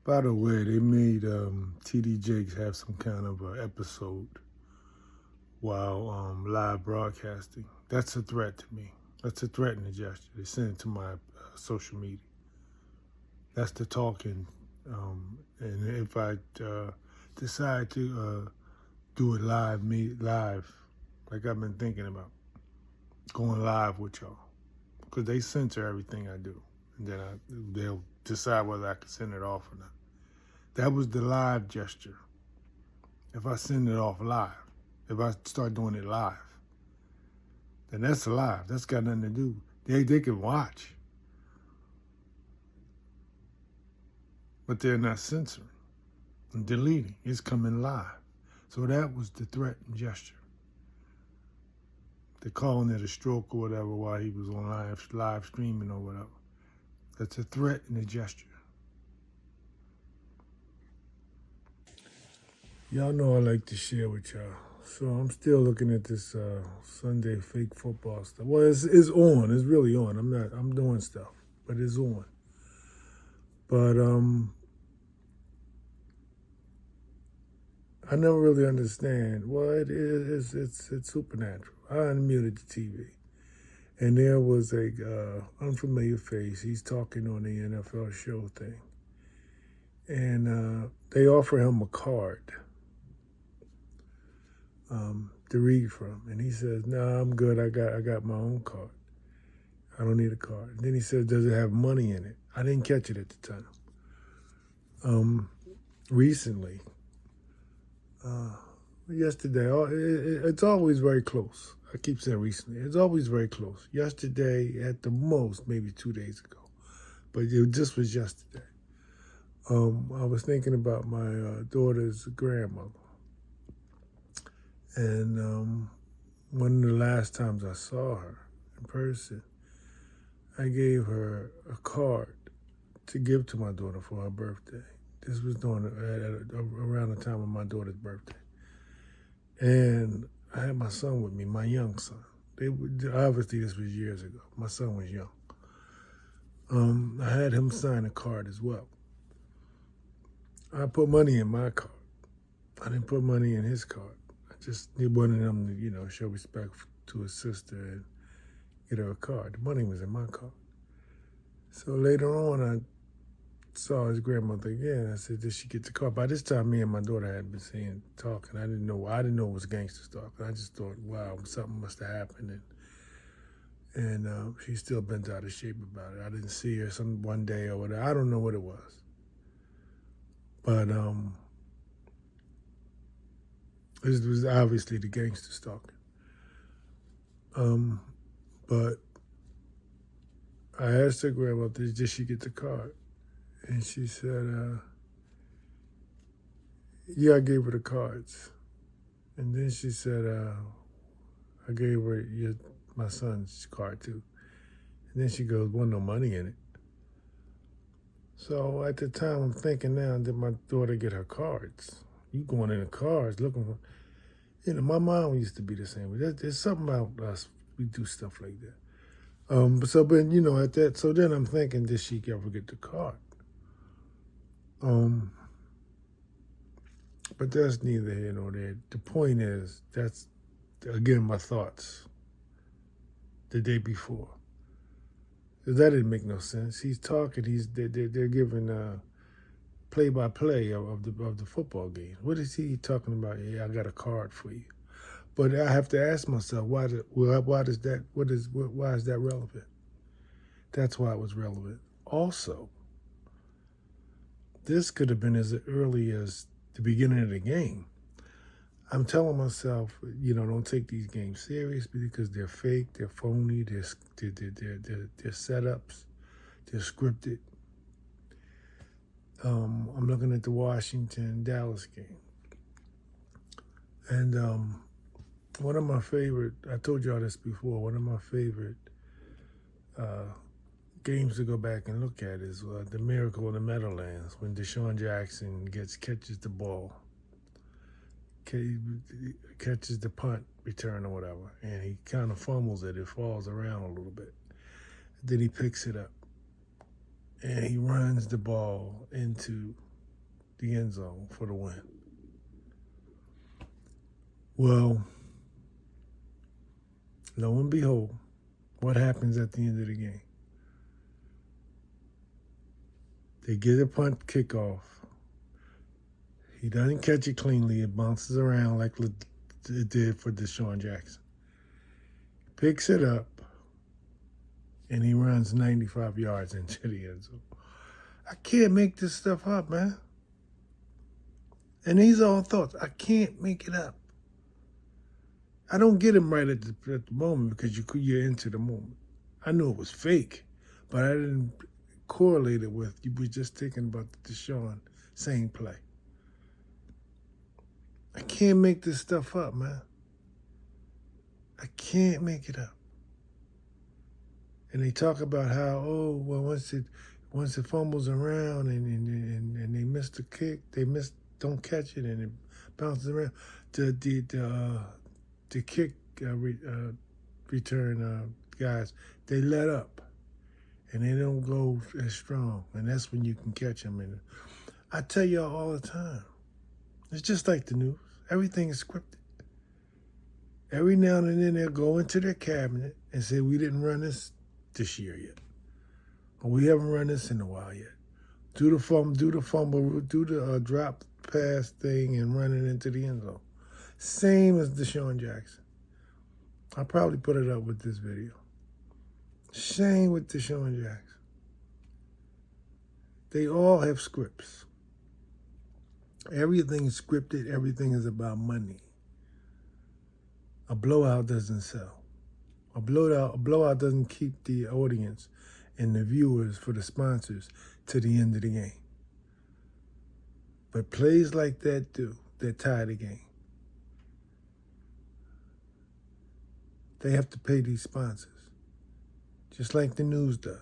By the way, they made TD Jakes have some kind of episode while live broadcasting. That's a threat to me. That's a threatening gesture. They sent it to my social media. That's the talking. And if I decide to do it live, like I've been thinking about, going live with y'all, because they censor everything I do, and then they'll decide whether I can send it off or not. That was the live gesture. If I send it off live, if I start doing it live, then that's live. That's got nothing to do. They can watch, but they're not censoring and deleting. It's coming live. So that was the threat and gesture. They're calling it a stroke or whatever while he was on live streaming or whatever. That's a threat and a gesture. Y'all know I like to share with y'all. So I'm still looking at this Sunday fake football stuff. Well, it's on. It's really on. I'm doing stuff, but it's on. But I never really understand. Well, it's supernatural. I unmuted the TV, and there was a unfamiliar face. He's talking on the NFL show thing, and they offer him a card to read from, and he says, "No, I'm good. I got my own card. I don't need a card." And then he says, "Does it have money in it?" I didn't catch it at the time. Recently, yesterday, it's always very close. I keep saying recently. It's always very close. Yesterday, at the most, maybe 2 days ago, but it just was yesterday. I was thinking about my daughter's grandmother. And one of the last times I saw her in person, I gave her a card to give to my daughter for her birthday. This was around the time of my daughter's birthday. And I had my son with me, my young son. Obviously, this was years ago. My son was young. I had him sign a card as well. I put money in my card. I didn't put money in his card. I just wanted him to, show respect to his sister and get her a card. The money was in my card. So later on, I saw his grandmother again. I said, "Did she get the card?" By this time, me and my daughter had been talking. I didn't know it was gangster stalking. I just thought, wow, something must have happened. And she's still bent out of shape about it. I didn't see her one day or whatever. I don't know what it was. But this was obviously the gangster stalking. But I asked her grandmother, "Did she get the card?" And she said, "Yeah, I gave her the cards." And then she said, "I gave her my son's card too." And then she goes, "Wasn't no money in it." So at the time, I'm thinking now, did my daughter get her cards? You going in the cards looking for, my mom used to be the same. There's something about us. We do stuff like that. At that, so then I'm thinking, did she ever get the card? But that's neither here nor there. The point is, that's, again, my thoughts the day before. That didn't make no sense. He's talking, they're giving play-by-play of the football game. What is he talking about? "Yeah, I got a card for you." But I have to ask myself, why is that relevant? That's why it was relevant. Also, this could have been as early as the beginning of the game. I'm telling myself, don't take these games serious because they're fake, they're phony, they're setups, they're scripted. I'm looking at the Washington-Dallas game. And one of my favorite, I told y'all this before, one of my favorite games to go back and look at is the Miracle in the Meadowlands, when Deshaun Jackson catches the ball, catches the punt return or whatever, and he kind of fumbles it. It falls around a little bit. Then he picks it up, and he runs the ball into the end zone for the win. Well, lo and behold, what happens at the end of the game? They get a punt kickoff. He doesn't catch it cleanly. It bounces around like it did for Deshaun Jackson. Picks it up, and he runs 95 yards into the end zone. I can't make this stuff up, man. And these are all thoughts. I can't make it up. I don't get him right at the moment because you're into the moment. I knew it was fake, but I didn't correlate it with you were just thinking about the Deshaun same play. I can't make this stuff up, man. I can't make it up. And they talk about how, once it fumbles around and they miss the kick, don't catch it and it bounces around. The kick return guys, they let up and they don't go as strong, and that's when you can catch them. And I tell y'all all the time, it's just like the news. Everything is scripted. Every now and then they'll go into their cabinet and say, we didn't run this year yet. Or we haven't run this in a while yet. Do the fumble, do the drop pass thing and run it into the end zone. Same as Deshaun Jackson. I'll probably put it up with this video. Same with Deshaun Jackson. They all have scripts. Everything is scripted. Everything is about money. A blowout doesn't sell. A blowout doesn't keep the audience and the viewers for the sponsors to the end of the game. But plays like that do. That tie the game. They have to pay these sponsors, just like the news does.